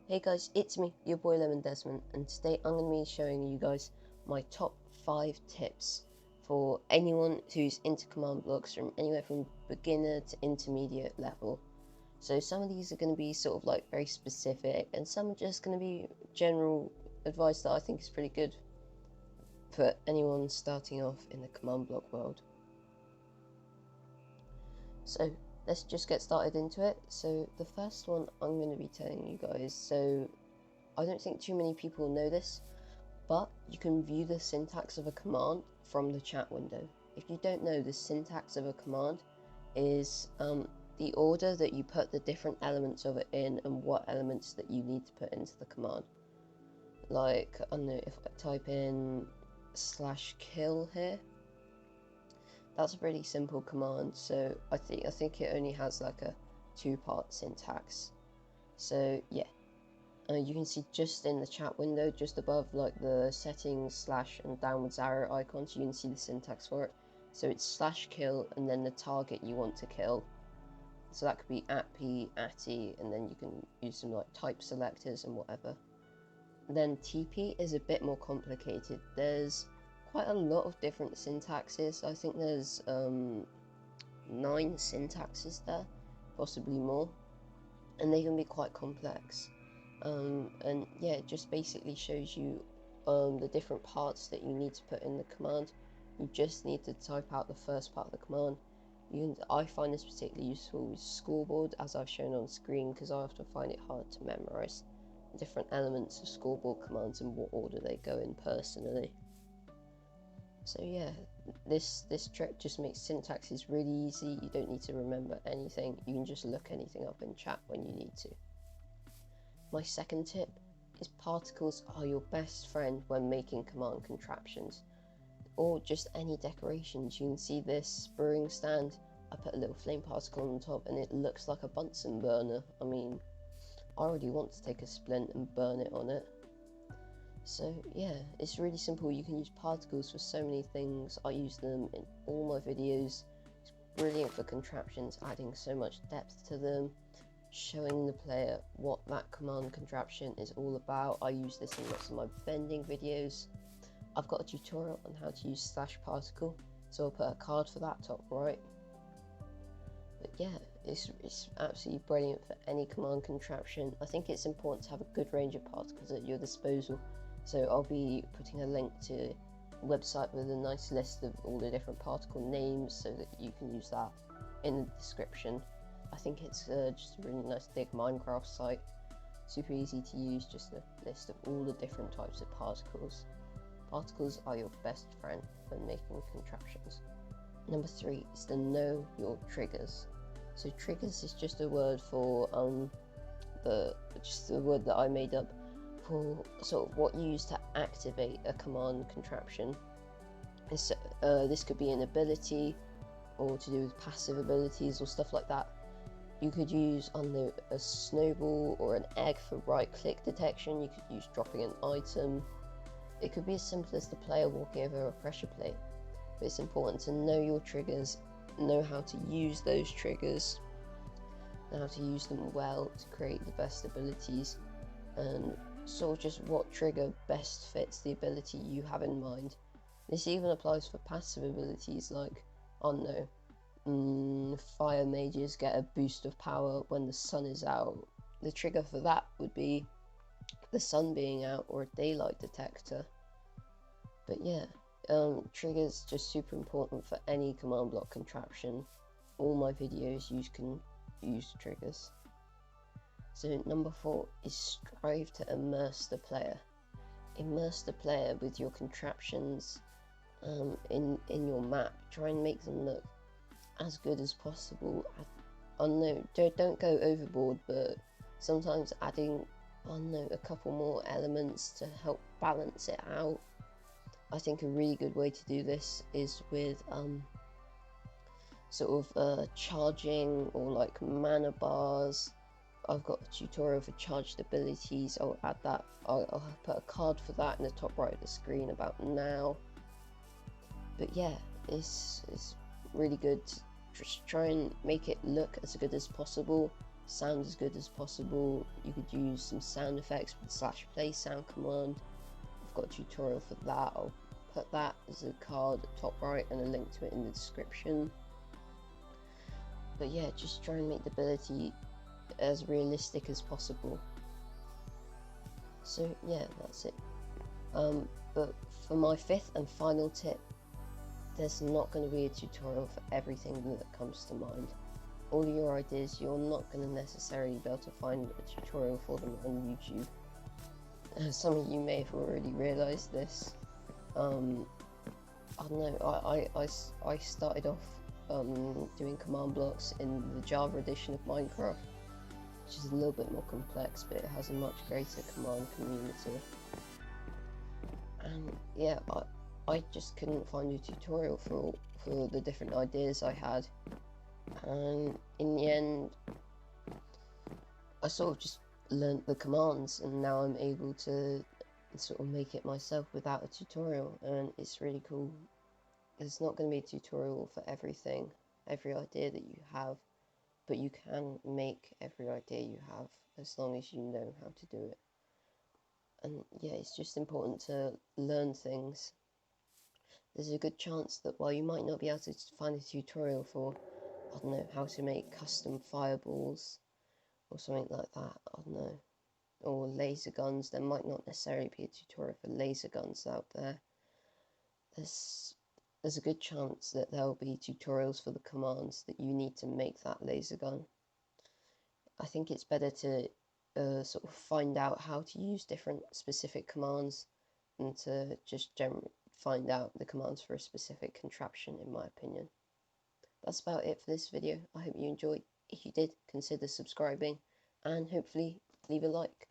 Hey guys, it's me, your boy Lemon Desmond, and today I'm going to be showing you guys my top 5 tips for anyone who's into command blocks from anywhere from beginner to intermediate level. So some of these are going to be sort of like very specific, and some are just going to be general advice that I think is pretty good for anyone starting off in the command block world. So let's just get started into it. So the first one I'm going to be telling you guys, so I don't think too many people know this, but you can view the syntax of a command from the chat window. If you don't know, the syntax of a command is the order that you put the different elements of it in and what elements that you need to put into the command. Like, I don't know, if I type in /kill here, that's a pretty simple command, so I think it only has like a 2-part syntax. So yeah, you can see just in the chat window, just above like the settings / and downwards arrow icons, you can see the syntax for it. So it's /kill and then the target you want to kill. So that could be @p, @e, and then you can use some like type selectors and whatever. Then TP is a bit more complicated. There's quite a lot of different syntaxes. I think there's 9 syntaxes there, possibly more, and they can be quite complex. And yeah, it just basically shows you the different parts that you need to put in the command. You just need to type out the first part of the command. I find this particularly useful with scoreboard, as I've shown on screen, because I often find it hard to memorize the different elements of scoreboard commands and what order they go in personally. So yeah, this trick just makes syntaxes really easy. You don't need to remember anything. You can just look anything up in chat when you need to. My second tip is particles are your best friend when making command contraptions, or just any decorations. You can see this brewing stand. I put a little flame particle on the top and it looks like a Bunsen burner. I mean, I already want to take a splint and burn it on it. So yeah, it's really simple. You can use particles for so many things. I use them in all my videos. It's brilliant for contraptions, adding so much depth to them, showing the player what that command contraption is all about. I use this in lots of my bending videos. I've got a tutorial on how to use /particle, so I'll put a card for that top right. But yeah, it's absolutely brilliant for any command contraption. I think it's important to have a good range of particles at your disposal, so I'll be putting a link to a website with a nice list of all the different particle names so that you can use that in the description. I think it's just a really nice big Minecraft site, super easy to use, just a list of all the different types of particles. Particles are your best friend when making contraptions. Number 3 is to know your triggers. So triggers is just a word for just a word that I made up for sort of what you use to activate a command contraption. This could be an ability or to do with passive abilities or stuff like that. You could use a snowball or an egg for right click detection. You could use dropping an item. It could be as simple as the player walking over a pressure plate, but it's important to know your triggers, know how to use those triggers, know how to use them well to create the best abilities, and sort of just what trigger best fits the ability you have in mind. This even applies for passive abilities like, I don't know, fire mages get a boost of power when the sun is out. The trigger for that would be the sun being out or a daylight detector. But yeah, triggers just super important for any command block contraption. All my videos you can use triggers. So number 4 is strive to immerse the player. Immerse the player with your contraptions in your map. Try and make them look as good as possible. I don't know, don't go overboard, but sometimes adding, I don't know, a couple more elements to help balance it out. I think a really good way to do this is with sort of charging or like mana bars. I've got a tutorial for charged abilities. I'll add that. I'll put a card for that in the top right of the screen about now. But yeah, it's really good to just try and make it look as good as possible. sound as good as possible. You could use some sound effects with the /play sound command. I've got a tutorial for that. I'll put that as a card at top right and a link to it in the description. But yeah, just try and make the ability as realistic as possible. So yeah, that's it. But for my 5th and final tip, there's not going to be a tutorial for everything that comes to mind. All your ideas, you're not going to necessarily be able to find a tutorial for them on YouTube. Some of you may have already realised this. I don't know, I started off doing command blocks in the Java edition of Minecraft, which is a little bit more complex, but it has a much greater command community. And yeah, I just couldn't find a tutorial for the different ideas I had, and in the end I sort of just learnt the commands, and now I'm able to sort of make it myself without a tutorial, and it's really cool. There's not going to be a tutorial for everything, every idea that you have, but you can make every idea you have as long as you know how to do it. And yeah, it's just important to learn things. There's a good chance that while you might not be able to find a tutorial for, I don't know, how to make custom fireballs or something like that, I don't know, or laser guns, there might not necessarily be a tutorial for laser guns out there. There's a good chance that there will be tutorials for the commands that you need to make that laser gun. I think it's better to sort of find out how to use different specific commands than to just generally find out the commands for a specific contraption, in my opinion. That's about it for this video. I hope you enjoyed. If you did, consider subscribing and hopefully leave a like.